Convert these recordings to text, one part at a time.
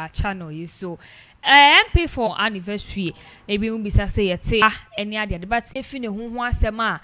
channel you so MP for anniversary ebi un bisa say yete any ade but if ne ho asem a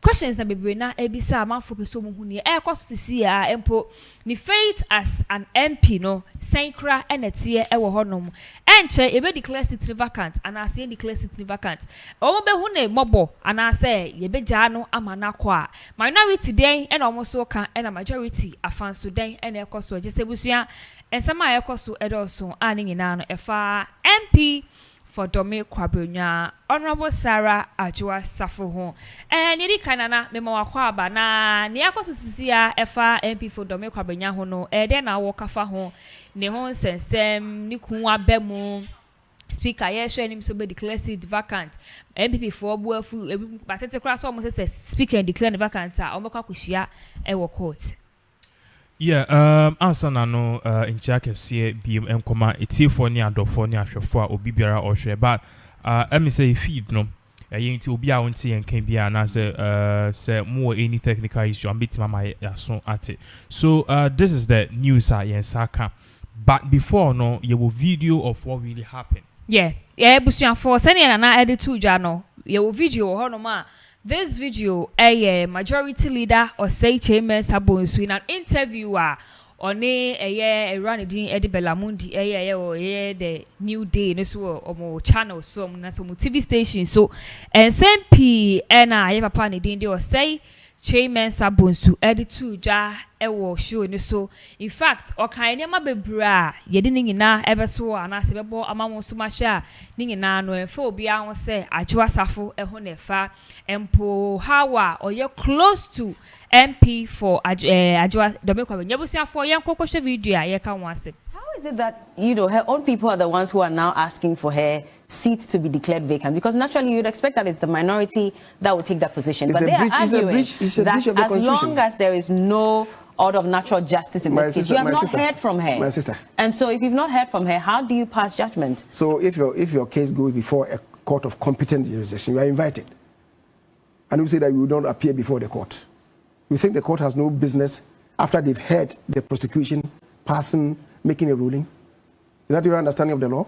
questions na bebre na ebisa amafo peso mu hu ne kwaso sisi a empo ni faith as an MP no senkra enete wo honom enche ebe declare seat vacant and as ye declare seat vacant o be hu ne mobo and as say ye beja no amana kwa minority den and almost so kan and majority afanso den and ekoso jesebusua ensama ekoso edoso ani nyina no efa MP for Dome Kwabrenya, Honorable Adwoa Safo ho. Nidi kanana memo wakwa ba na ni akoso sisia efa MP for Dome Kwabrenya ho no de na wo kafa ho ne ho sensem ni kunwa bemu speaker ye hwe nim so be declare seat vacant MPP for buafu batete kra so mo say speaker declare vacant a omekwa koshia e wo court. Yeah, answer na no in check see BM enkoma etifo ni adofo ni ahwefo a obi biara ohwe but let me say feed no yin ti obi a wonti yen kan bia na say more any technical issue am bitima my yaso ate so this is the news yen saka but before no you will video of what really happened. Yeah busuan for send na edit to ja no you video ho no ma. This video, a majority leader or C0llapse Sabonsu in an interview on a running Eddie Bellamundi, the new day, no so or channel, so TV station. So, and same P and I have a panny dindy or C0llapse Sabonsu edit to ja ewo show no so in fact okay nema bebra ye de nyina ebe so anase bebo amamo so mahia ni nyina no efo obi a won say Adwoa Safo eho nefa empo hawa oye close to MP for Adwoa Domekwa nyabusia for yen kokoshe video ye ka won ase. How is it that her own people are the ones who are now asking for her seat to be declared vacant? Because naturally you'd expect that it's the minority that will take that position. But they are arguing that as long as there is no order of natural justice in this case, you have not heard from her. My sister. And so if you've not heard from her, how do you pass judgment? So if your case goes before a court of competent jurisdiction, you are invited. And we say that you don't appear before the court. We think the court has no business after they've heard the prosecution passing, making a ruling. Is that your understanding of the law?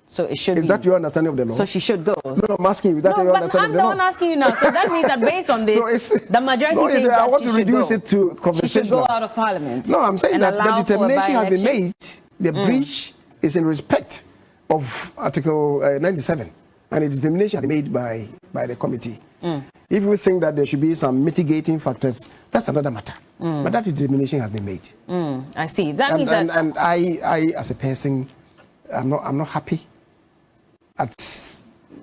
So it should Is that your understanding of the law? So she should go. No, I'm asking you. Is that your understanding of the law? I'm not asking you now. So that means that based on this, the majority thinks that I want to reduce it to conversation. She should go out of parliament. No, I'm saying that the determination has been made. The breach is in respect of Article 97, and the determination has been made by the committee. If we think that there should be some mitigating factors, that's another matter. But that determination has been made. I see. That means that. And I, as a person, I'm not happy at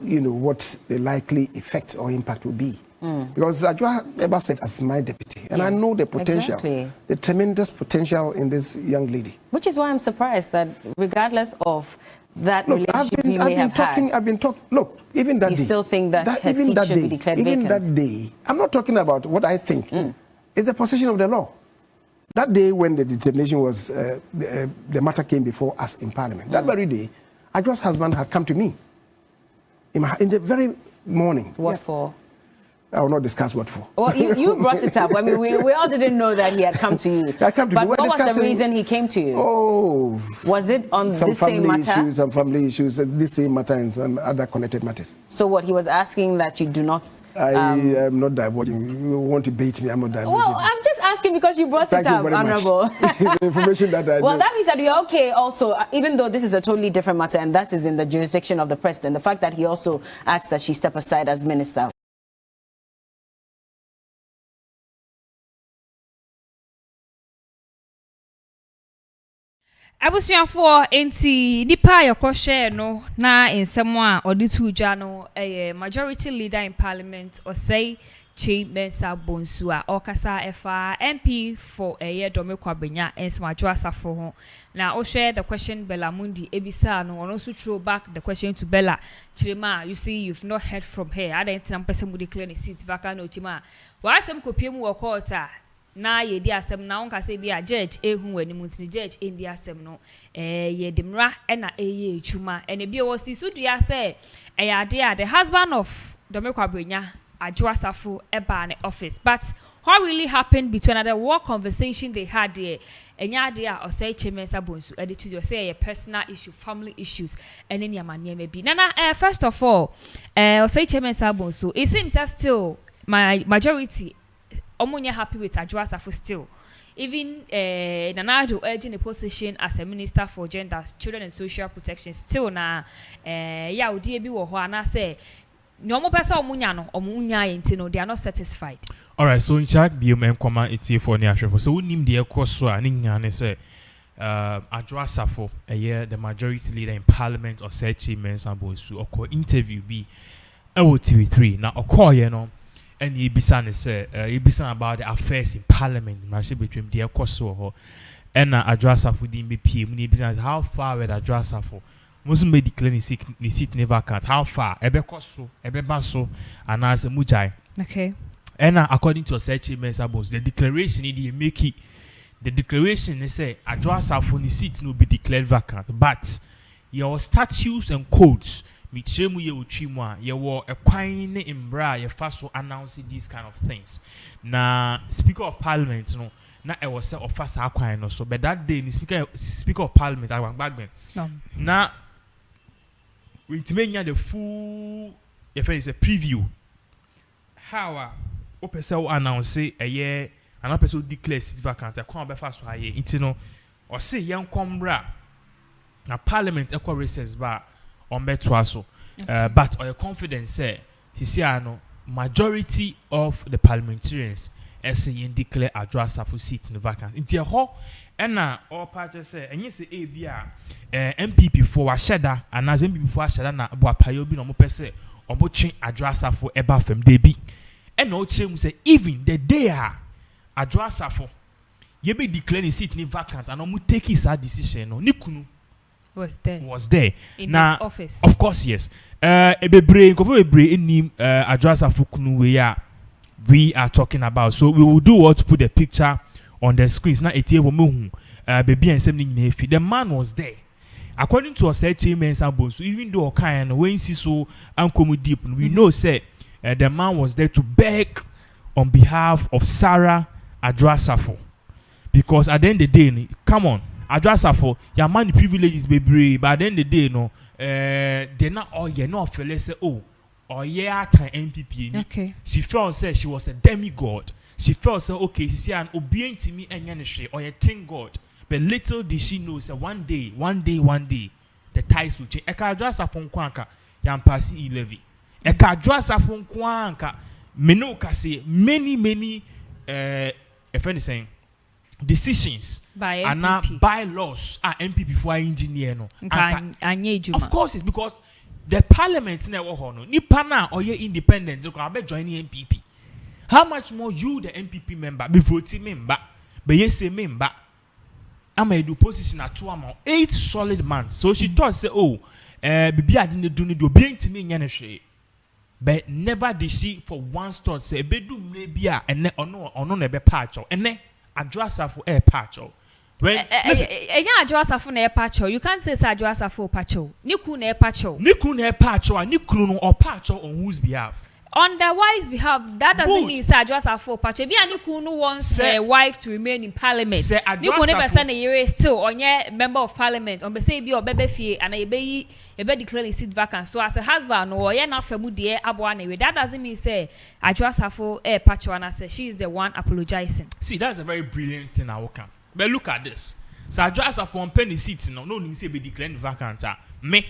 what the likely effect or impact will be. Because Adwoa ever said as my deputy, and I know the potential, the tremendous potential in this young lady. Which is why I'm surprised that regardless of that relationship you may have had. I've been talking. Look, even that day. You still think that her seat should be declared vacant? Even that day. I'm not talking about what I think. It's the position of the law. That day when the determination was, the matter came before us in Parliament. That very day, Adwoa's husband had come to me. In the very morning. What for? I will not discuss what for. Well, you brought it up. I mean, we all didn't know that he had come to you. But what was the reason he came to you? Oh. Was it on this same matter? Some family issues, this same matter and some other connected matters. So what, he was asking that you do not... I am not divulging. You want to bait me, I'm not divulging. Well, I'm just asking because you brought it up, Honorable. The information that I Well, that means that you're okay also, even though this is a totally different matter and that is in the jurisdiction of the president, the fact that he also asked that she step aside as minister. Abusuafo enti nipa yakoshe no na ensemo a oditu gya no majority leader in parliament or say C0llapse Sabonsu a okasa efa MP for Domekwa Benya ensema Adwoa Safo ho na o share the question Bella Mundi ebisa no ono so throw back the question to Bella Chirema. You see, you've not heard from her. I don't think person would declare the seat vacant no chima wa asem kopiem wo court na ye di asem na onka se bi a judge ehun wani mutini judge endi asem no ye dimra na eye echuma ene bi wo si so dua se ade the husband of Domekwa Benya Adwoa Safo eba ne office but what really happened between the war conversation they had there. And yadia or say Chemesa Bonsu, edited to say a personal issue, family issues, and any man maybe. Nana, first of all, or say Chemesa Bonsu, it seems that still my majority omunya happy with Adwoa Safo still. Even Nanado urging a position as a minister for gender, children and social protection still na ya udi ebi wo ho ana say no mo pesa omunya no omunya yentino they are not satisfied. All right, so in check BMM comma it's for near so we name the course and in say Adwoa Safo a year the majority leader in parliament or C0llapse and Bonsu or interview be TV3 now or you know and he besan say he besan about the affairs in parliament between the course and Adwoa Safo didn't be PM he besan how far with Adwoa Safo Muslim be declaring the seat never vacant how far ebe koso ebe baso and as a mujai okay. And according to C0llapse, the declaration they make it. The declaration they say Adwoa Safo the seat will be declared vacant, but your statutes and codes, michemu ye uchimwa, ye were acquiring in bra, ye first announcing these kind of things. Na Speaker of Parliament, no, na I was set of first acquiring also, but that day the Speaker of Parliament, I went back then. No. Na we the full, if it's a preview, how person announce a year, another person declare seat vacant. I can't be fast for a year. It's no, or say young combra. Now Parliament equal recess bar on betwaso. But or your confidence say, he say I know majority of the parliamentarians say declare Adwoa Safo seat in the vacant. It's a whole and all parties say and you say ABR MPP for a shedder and as MPP for a shedder na Payobi no mo pese omo chin Adwoa Safo eba fam debi. And no change say even the day Adwoa Safo ye be declaring seat ni vacant and omu take his decision no nikunu was there in na, his office. Of course yes. Ebebre in Adwoa Safo kunu we are talking about. So we will do what to put the picture on the screens. Now baby and something the man was there. According to us C0llapse, so even though kind when see so and deep, we know say the man was there to beg on behalf of Sarah Adwoa Safo. Because at the end of the day, come on, Adwoa Safo, your money privileges baby, but at the end of the day, no, they're not all you're not feel say, oh, or yeah, MPP. Okay. She felt say she was a demigod. She felt say, okay, she say an obedient to me and yanishe or a thank God. But little did she know say one day, the ties will change. Eka Adwoa Safo nkwanka, yampasi 11. Eka Adwoa Safo nkwanka, meno kasi many if anything decisions by and now bylaws are MPP for engineer no. Of course it's because the parliament never hono ni pana or ye independent so can be joining MPP. How much more you the MPP member be voting member be yes member am a do position at 8 solid months. So she thought say oh bibi adin do need obi ntimi nya but never did she for one thought say bedu maybe ene ono na be patch ene Adwoa Safo patch when Adwoa Safo na patch you can't say Adwoa Safo patch niku na patch and niku no or patch on whose behalf on the wife's behalf. That doesn't mean Adwoa Safo patch be niku no wants a wife to remain in parliament. Niku never send a year still on your member of parliament on be say be or bebe fie and be declaring seat vacant. So as a husband or you're not familiar abone that doesn't mean say Adwoa Safo patch and say she is the one apologizing. See, that's a very brilliant thing I can. But look at this. So Adwoa Safo on penny seats no need say be declaring vacant. Me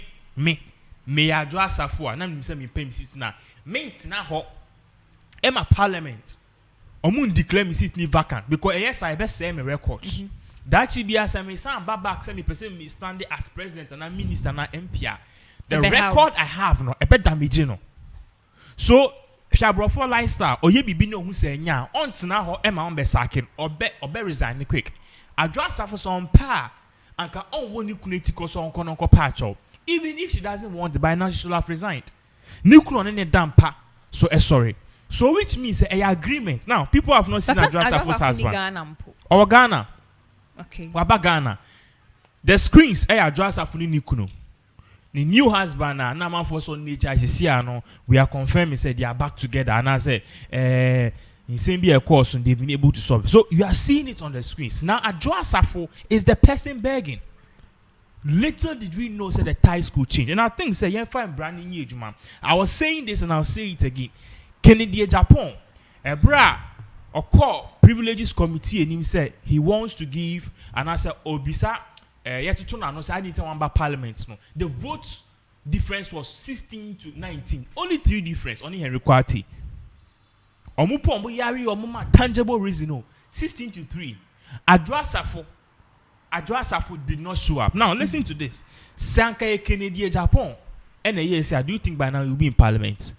Adwoa Safo and I'm say me penny seats now. Me na ho Emma parliament. Omun declare me seat ni vacant because yes I best say me records. That should be as I may sound back 70% me standing as president and a minister and an MP. The record I have no a bit damage no. So Shabro for lifestyle or ye be no who say nya on now Emma on be sacking or be resign quick. Adwoa Safo some pa and can on one kunetiko so on patch up. Even if she doesn't want by now she should have resigned. Nuku on any damn pa so sorry. So which means a agreement. Now people have not seen Adwoa Safo's husband. Or Ghana. Okay. Waba Ghana. The screens Adwoa Safo ni kuno. The new husband na man for so nature is here no. We are confirming say they are back together and I say in same be a course and they've been able to solve it. So you are seeing it on the screens. Now Adwoa Safo is the person begging. Little did we know that the ties could change. And I think say yeah fine branding age man. I was saying this and I'll say it again. Kennedy Japan, a bra or call privileges committee and him said he wants to give and I said Obisa yet to turn and I need one by parliament. No, the vote difference was 16 to 19. Only 3 difference, only Henry Kwati. Omupo omu yari omuma tangible reason no 16 to 3. Adwoa Safo did not show up. Now listen to this. Sanka Kennedy Japan. And a say, do you think by now you'll be in parliament?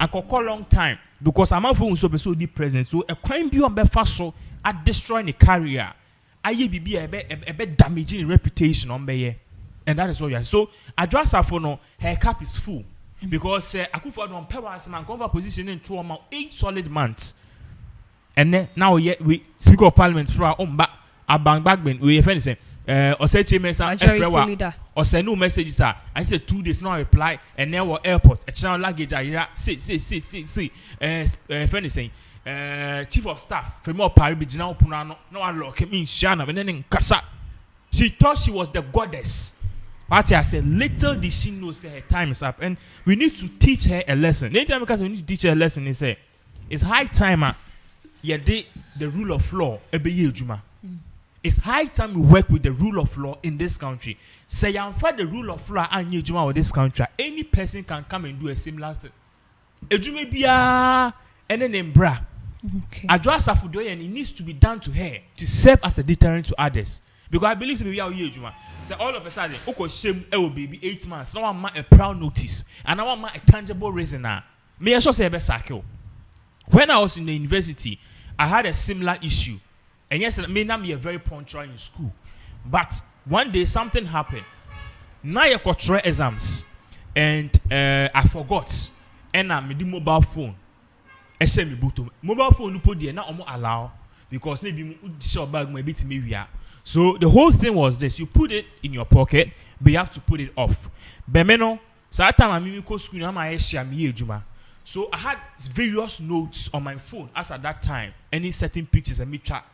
And for a long time because I'm not so the president. So a crime be on Befaso at destroying a career. I be a bit damaging reputation on Baye. And that is all you are. So Adwoa Safo no her cup is full. Because Akuffo Addo on power and cover position in 8 solid months. And then now yet we speak of parliament for our own back when we have anything. Or say majority leader. Or send no messages. I said 2 days no reply and now we're airport. A channel luggage I say anything. Chief of staff from more Paris now Punano no one lock him in Shana and then in Kasa. She thought she was the goddess. But I said, little did she know say her time is up, and we need to teach her a lesson. Anytime because we need to teach her a lesson, they say it's high time the rule of law. It's high time we work with the rule of law in this country. Say I'm for the rule of law and of this country. Any person can come and do a similar thing. Ejuma biya and then bra. Adwoa Safo and it needs to be done to her to serve as a deterrent to others. Because I believe we are here, Juma. So all of a sudden, okay, shame, baby, 8 months. Now I'm a proud notice, and now I'm a tangible reason. Now, may I just say a cycle? When I was in the university, I had a similar issue, and yes, it may not be a very punctual in school, but one day something happened. Now I got try exams, and I forgot, and I made the mobile phone. Mobile phone no put there now allow because maybe short bag maybe to me we are. So the whole thing was this: you put it in your pocket, but you have to put it off. Bemeno, so that time I go school, so I had various notes on my phone as at that time, any certain pictures and me chat.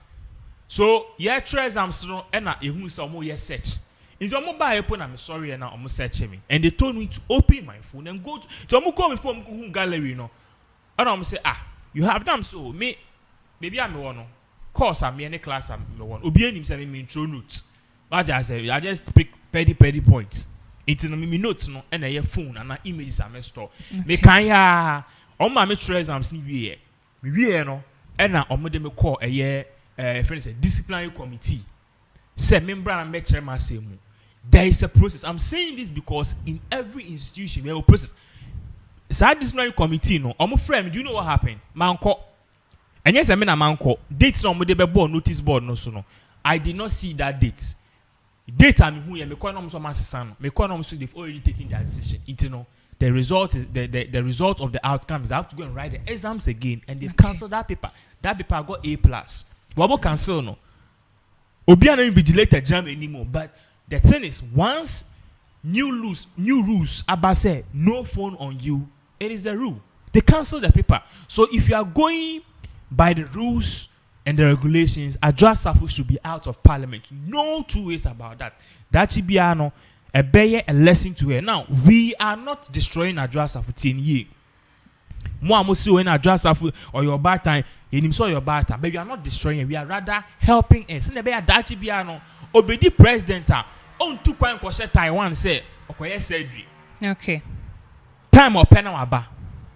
So yeah, try exams and I who saw more search. In the mobile phone, I'm sorry, and I'm searching me, and they told me to open my phone and go to call me from gallery, and I'm say you have them so me, maybe I'm one. Course I'm in a class I'm the one. Obi him say me intro notes. What I say I just pick petty points. It's no me notes no and a phone and images I must store. Me kan ya on my measures I'm see we no and na omo de me call a year friend say disciplinary committee. Say member and make chairman say mu. There is a process. I'm saying this because in every institution there is a process. So disciplinary committee no omo friend do you know what happened? Man call. And yes, I mean a man call dates on the board notice board no so no. I did not see that date. Date I mean who you me call them some son. Me call them so they've already taken their decision. You know the result is the result of the outcome is I have to go and write the exams again and they've cancelled that paper. That paper got A+. Wabo cancel no. Obi an invigilated jam anymore. But the thing is once new rules about say no phone on you, it is the rule. They cancel the paper. So if you are going by the rules and the regulations, Adwoa Safo should be out of parliament. No 2 ways about that. That should be a lesson to her. Now, we are not destroying Adwoa Safo 10 years. More when Adwoa Safo or your bad time, in him saw your bad time. But we are not destroying it. We are rather helping us. So, that should be obedi president. On 2 coin Taiwan say, okay. Time or pen our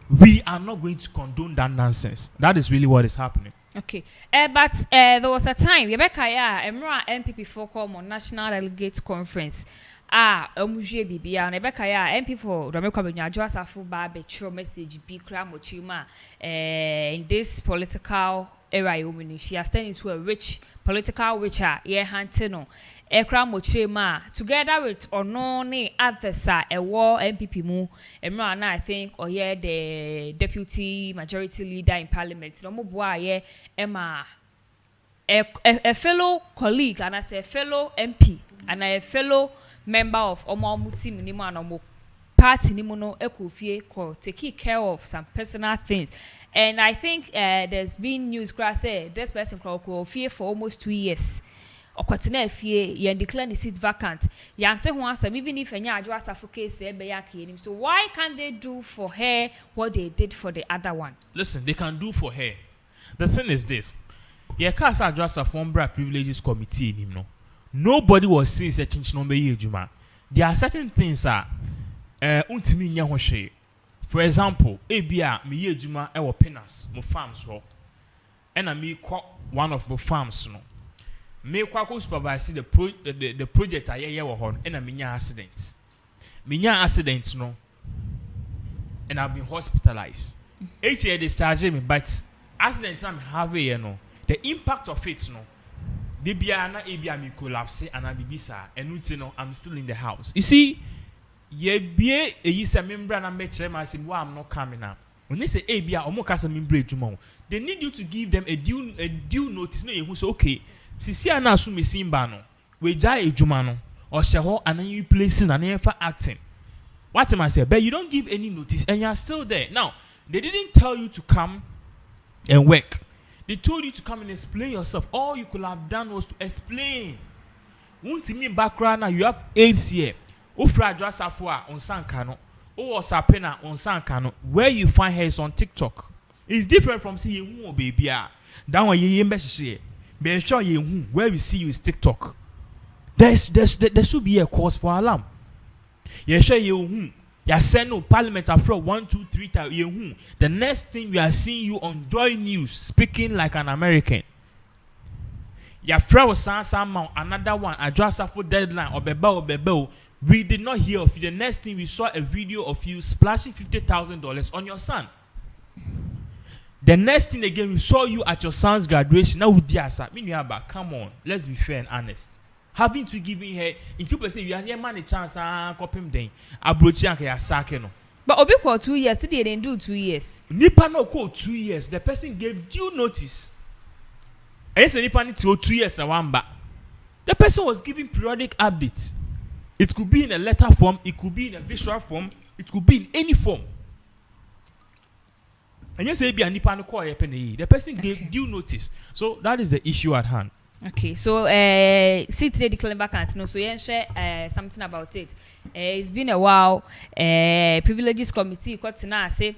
we are not going to condone that nonsense. That is really what is happening. Okay. But there was a time, Rebecca, Emra MPP for on National Delegate Conference. Omuje Bibia, Rebecca, MP for Rameko Adwoa Safo Betro message, B. Kramochima, in this political era, she has turned into a rich political witcher, Hantino. Ekra Mochema together with Onone others a war MPP mu Emra na I think or the deputy majority leader in parliament no moboa ye Emma a fellow colleague and as a fellow MP and a fellow member of Omo Muti Minima no mo party ni mo no ekofie ko taking care of some personal things. And I think there's been news crash say this person ko fear for almost 2 years. Okwatena fie ye declare the seat vacant. Yante ho asem even if enya Adwoa Safo case e be yakenim. So why can't they do for her what they did for the other one? Listen, they can do for her. The thing is this. Ye ka sa Adwoa Safo Mbra Privileges Committee in him no. Nobody was saying such things no be ejuma. There are certain things untimi nya ho hwe. For example, ebia me ye ejuma e wo Pinax, mo farms ho. And me call one of my farms no. Me kwa supervise the project aye wo ho and minya accident. Minya accident no. And I've been hospitalized. Each year they discharge me, but accident I'm having you know, the impact of it no. De bia na ebia me collapse and abibisa and no I'm still in the house. You see, ye bie eyi se membra na me chere ma say I'm not coming now. When they say ebia omo kasa membre ejuma, they need you to give them a due notice. No, you say okay. Sisi ana asu mesimba no we jai ejuma no or sheho and then you placing and then for acting. What am I say? But you don't give any notice and you are still there. Now, they didn't tell you to come and work. They told you to come and explain yourself. All you could have done was to explain. Won't me background now you have AIDS here. Ufra Adwoa Safo on Sankano. Or Sapena on Sankano. Where you find her is on TikTok. It's different from seeing who baby. That one you share. Be sure you where we see you is TikTok. There should be a cause for alarm. You sure you ya send no Parliament after 1, 2, 3 times. The next thing we are seeing you on Joy News speaking like an American. Ya friend was another one Adwoa Safo deadline or bebo. We did not hear of you. The next thing we saw a video of you splashing $50,000 on your son. The next thing again, we saw you at your son's graduation. Now with Diasa, come on, let's be fair and honest. Having to giving her in 2%, you have man a chance copy him then. Abrochianke ya sake no. But Obi for 2 years, they didn't do 2 years. Nipa no call 2 years. The person gave due notice. And say Nipa need to 2 years na one back. The person was giving periodic updates. It could be in a letter form, it could be in a visual form, it could be in any form. And yes, the person gave due notice. So that is the issue at hand. Okay, so see today declaring vacant. No, so yeah, share something about it. It's been a while. Privileges committee got to now say.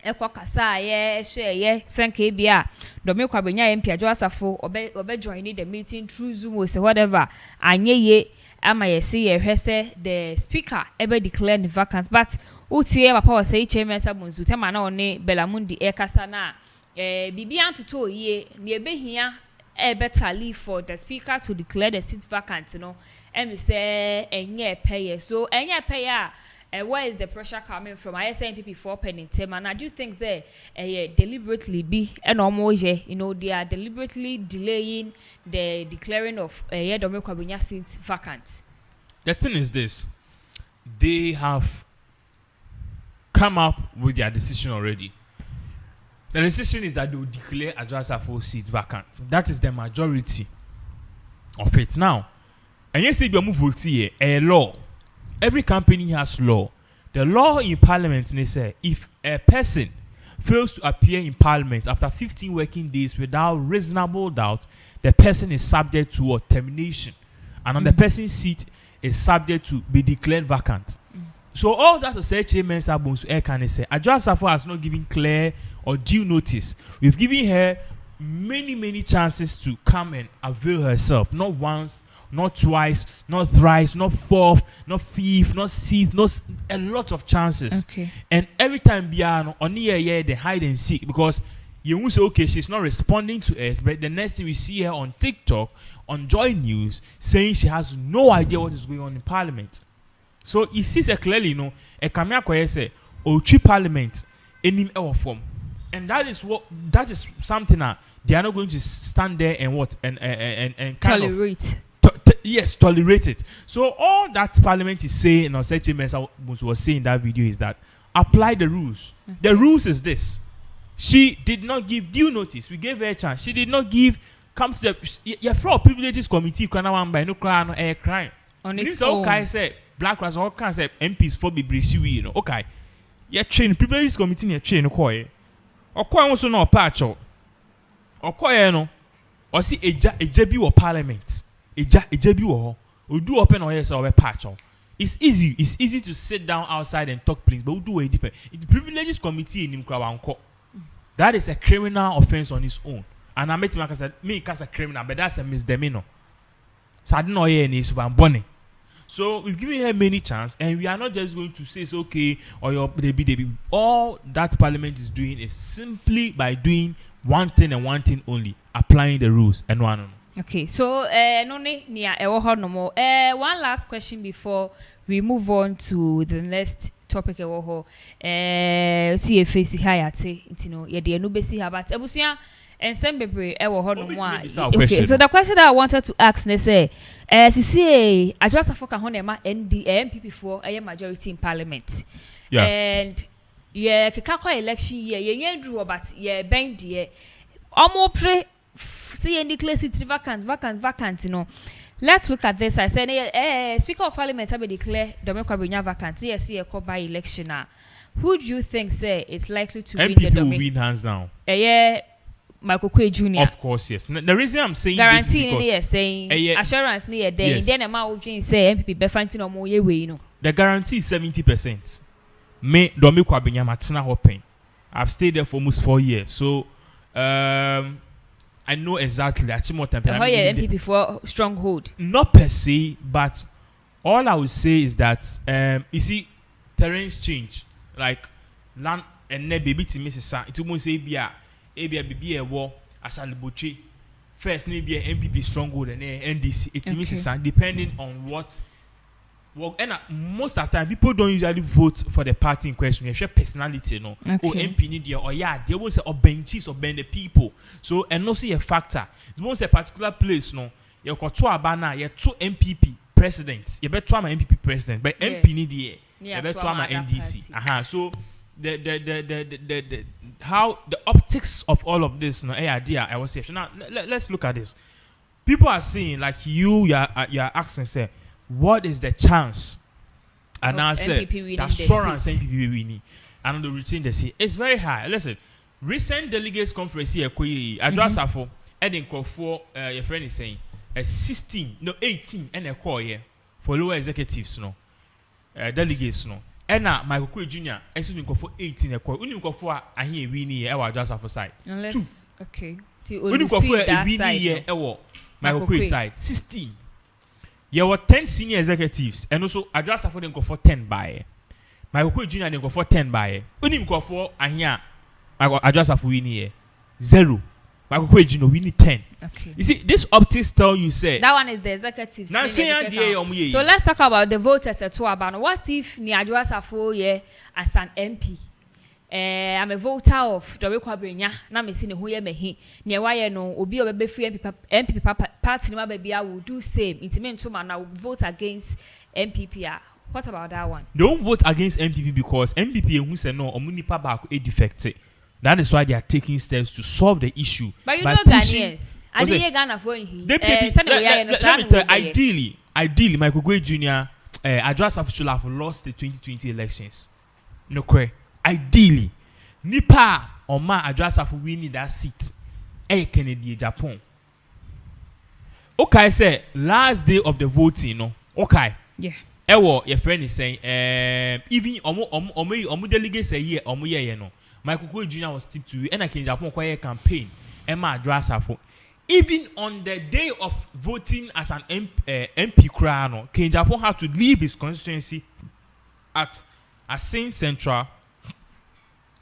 Ekwa kasa ye share ye senke bia do me kwa benya MP Adwoa Safo obe join the meeting through Zoom or say whatever anye ye ama ye see ye hwese the speaker ebe declare the vacant but utie papa was say chairman sabunzu tema na one Belamundi e kasa na bibia ntoto ye ne ebe hia ebe tally for the speaker to declare the seat vacant no and say enye pay so enye pay where is the pressure coming from? I say NPP for penning term, and I do think that deliberately be and almost they are deliberately delaying the declaring of Dominic Kwabunya seat vacant. The thing is this: they have come up with their decision already. The decision is that they will declare Adwoa Safo seat vacant. That is the majority of it now. And yes, if you move vote a law. Every company has law. The law in Parliament, they say, if a person fails to appear in Parliament after 15 working days without reasonable doubt, the person is subject to termination. And on the person's seat is subject to be declared vacant. So all that to say, Chairman Sabonsu can say, Adwoa Safo has not given clear or due notice. We've given her many chances to come and avail herself. Not once, not twice, not thrice, not fourth, not fifth, not sixth, not a lot of chances. Okay. And every time Biano on here they hide and seek because you won't say okay she's not responding to us, but the next thing we see her on TikTok, on Joy News, saying she has no idea what is going on in Parliament. So you see clearly, a Kamia Koye say Ochi Parliament in our form, and that is something that they are not going to stand there and what and kind tolerate. Yes, tolerate it. So all that Parliament is saying, or Seth was saying in that video is that apply the rules. Okay. The rules is this: she did not give due notice. We gave her a chance. She did not give. Come to the for privileges committee. Crime. On its own. Okay, say black class all kinds of MPs for be brisi we no okay ye train privileges committee ye train ko ye okwa won so na patch o okwa ye no o si eja bi wo parliament eja bi wo ho odu open o ye say o patch o. It's easy to sit down outside and talk things, but we do a different. It's privileges committee in Nimkrawanko. That is a criminal offense on its own. And I met me as a criminal, but that's a misdemeanor. So I don't know any bonnie. So we've given her many chances, and we are not just going to say it's okay or your baby. All that Parliament is doing is simply by doing one thing and one thing only, applying the rules and one. Okay, so one last question before we move on to the next topic. See if face hayate, you the no besi habat. Ebusia and sembebre Okay, so the question that I wanted to ask ne say see Adwoa Safo NPP for a majority in Parliament. Yeah. And yeah, kekakwa election year, ye drew but yeah bend ye. Omo pre see any declare seats vacant, Let's look at this. I said, Speaker of Parliament have declared Dominic vacant. Yes, a by election. Who do you think say it's likely to win the MPP will win hands down? Yeah, Michael Quay Jr. Of course, yes. The reason I'm saying guarantee this is because saying assurance near day. Then a man say MPP be fighting no more way. The guarantee is 70%. Me Dominic Matina hoping. I've stayed there for almost 4 years, so I know exactly actually more time. MPP for stronghold. Not per se, but all I would say is that you see, terrains change. Like land and ne baby to Mrs. It almost say be a war as a libotre. First, maybe a MPP stronghold and NDC. It Mrs. Depending on what. And most of the time, people don't usually vote for the party in question. You have personality, no. Or MP need or they won't say or Ben chiefs or Ben the people. So and no see a factor. It won't say a particular place, no. You got two abana, you two MPP presidents. You better my MPP president, but MP need you better my NDC. So the how the optics of all of this, no idea. I was saying. Now let's look at this. People are saying like you're asking say, what is the chance? And I said, the assurance MPP winning and the retain the seat. It's very high. Listen, recent delegates conference here, Adwoa Safo, Akuffo your friend is saying, 18, and a call here for lower executives, no, delegates, no. And now, Michael Quay Jr. and for 18 a call. Unico I hear winning our Adwoa Safo side. Unless, okay. Unico winning here, Michael Quay side, 16. There were 10 senior executives, and also Adwoa Safo didn't go for 10 by Michael Quay Jr. didn't go for 10 by Unim go for Anya Adwoa Safo winning 0. Michael Quay Jr. winning 10. Okay. You see, this optics tell you say that one is the executives. So let's talk about the voters at Tuaban. What if ni Adwoa Safo as an MP? I'm a voter of the Requabrinia. Now, me see who ye may he near why no will be a baby free MP party. My baby, I will do same. Intimate to man, I will vote against MPP. What about that one? Don't vote against MPP because MPP who say no, Omunipa back a defected. That is why they are taking steps to solve the issue. But you know, Ghanaians, I didn't Ghana for him. Ideally, Michael Quay Jr. Adwoa Safo should have lost the 2020 elections. No correct. Ideally, Nipa or ma Adwoa Safo winning that seat. Kennedy, Japan. Okay, say last day of the voting, no. Okay. Yeah. Your friend is saying, even omu delegates a year, no. Michael Quay Jr. was stick to you, and I can Japan quiet campaign. Emma Adwoa Safo. Even on the day of voting as an MP Krano, King Japan had to leave his constituency at Saint Central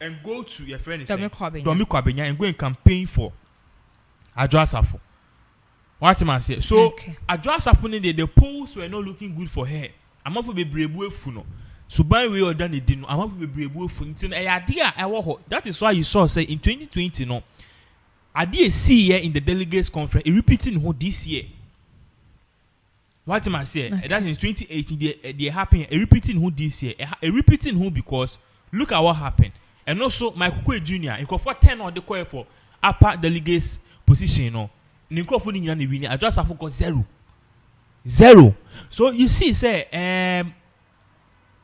and go to your friend Dominic Kwabenya and go and campaign for Adwoa Safo. What am I saying? So Adwoa Safo the polls were not looking good for her. I'm not for be brave funo. So by way or done it didn't. I'm not for be brave funo. That is why you saw say in 2020 no. I did see here in the delegates conference repeating who this year. What am I saying? That in 2018 they happened repeating who this year. Repeating who because look at what happened. And also Michael Quay Jr. in for 10 on the call for upper delegates position, no. Ninkofo ni nyina ni wini Adwoa Safo got 0. So you see say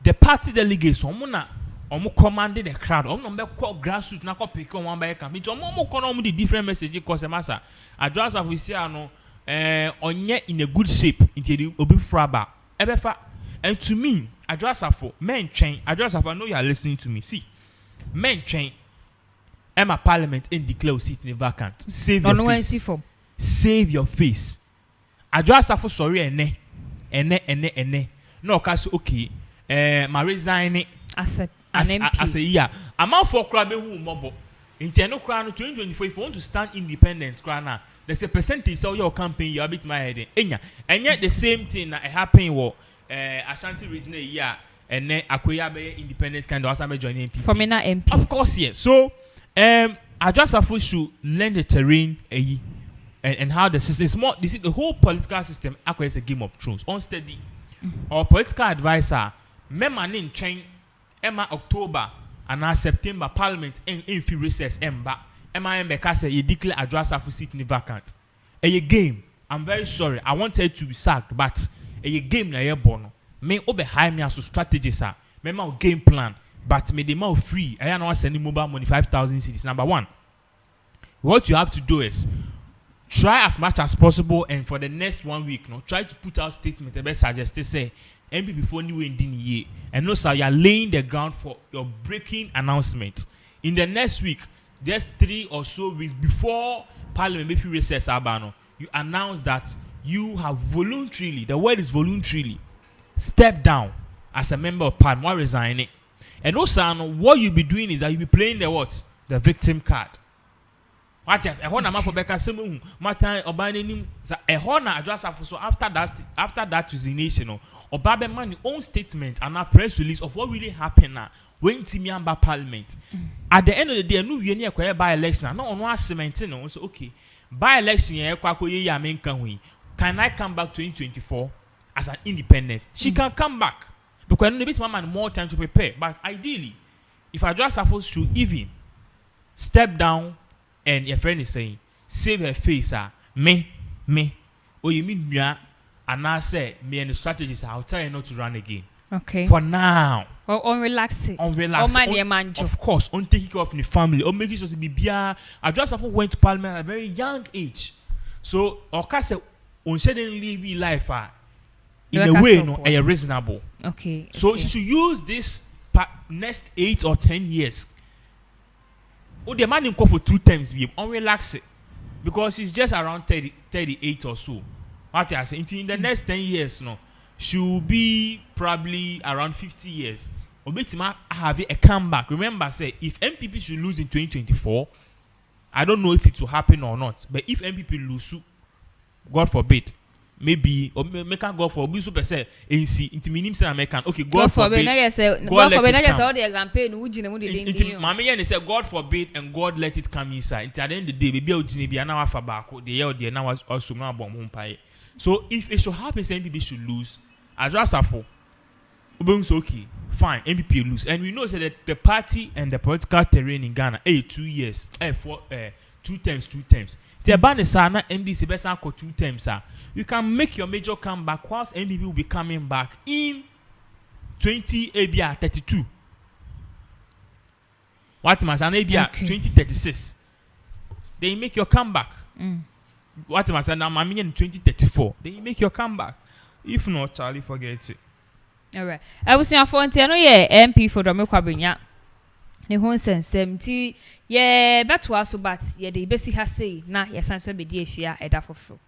the party delegates omo commanded the crowd omo be call grassroots na call pick on one by campaign omo kono omo the different message cause massa Adwoa Safo see ano onye in a good shape into the obi fraba ebefa. And to me Adwoa Safo men train Adwoa Safo, I know you are listening to me. See, men train Emma Parliament and declare seat in vacant. Save your face. Save your face. Adwoa Safo sorry ene. No cause okay. My resigning as an MP. As a year. Amount for crab who mobile. In no crown 2024, if you want to stand independent, crown there's a percentage of your campaign you a bit my head. And yet the same thing that happened was Ashanti region year and then Akuffo Addo independent kind of also joining MP. For me na MP. Of course, yes. So Adwoa Safo should learn the terrain and how the system is more. This is the whole political system. Akwa is a game of thrones, unsteady. Our political advisor, Memanin train Emma October and now September Parliament in free recess Emma Mbeka say you declare Adwoa Safo seat in vacant. A game. I'm very sorry. I wanted to be sacked, but a game na ye bono. Me obe high me as to strategies are. Me ma game plan, but me the more free. I am not sending mobile money 5,000 cedis. Number one, what you have to do is try as much as possible, and for the next 1 week, try to put out statement. I best suggest to say MP before new in year, and no sir, you are laying the ground for your breaking announcement in the next week. Just 3 or so weeks before Parliament, if you recess Abano, you announce that you have voluntarily, the word is voluntarily, step down as a member of Parliament, while resigning. And also, what you'll be doing is that you'll be playing the what? The victim card. What is a honor for Becca Semu, Martin Obanim, a honor Adwoa Safo. So after that resignation, Obabe Man's own statement and a press release of what really happened now when Timiamba Parliament. At the end of the day, no we near by election. No one was cementing. So okay, by election, can I come back 2024 as an independent? She can come back because the bit man more time to prepare. But ideally, if Adwoa Safo should even step down, and your friend is saying, save her face, me, or you mean me, and I say me and the strategies, I'll tell you not to run again. Okay. For now. Or on relaxing. Of course, on taking care of the family, or making sure to be beer. Adwoa Safo went to Parliament at a very young age. So, or say, on shouldn't live life in a way, reasonable. Okay. So, she should use this next 8 or 10 years. Oh, the man didn't for 2 times be unrelax it because he's just around 38 or so. What I say, in the next 10 years, she'll be probably around 50 years. Obetima have a comeback. Remember, say if MPP should lose in 2024, I don't know if it will happen or not. But if MPP lose, God forbid, maybe or make a God forbid super say ANC into minim say American. Okay, God forbid. God forbid. Mama say God forbid and God let it come inside. At the end of the day, baby ojini bi na wafa baako. The year there now also na bom mpae. So if it should happen, MPP should lose. Adwoa Safo, so okay, fine, MPP lose, and we know that the party and the political terrain in Ghana, 2 years, 2 terms. The ban is na NDC best anchor 2 terms. You can make your major comeback whilst MPP will be coming back in 2032. What must an ABR 2036? Then you make your comeback. What must an in 2034? Then you make your comeback. If not, Charlie, forget it. All right. I was your phone. I know MP for the Mekwabinya. The whole sense, 70. Yeah, but was so bad. Yeah, the basic has say, nah, yes, answer be dear, she are a for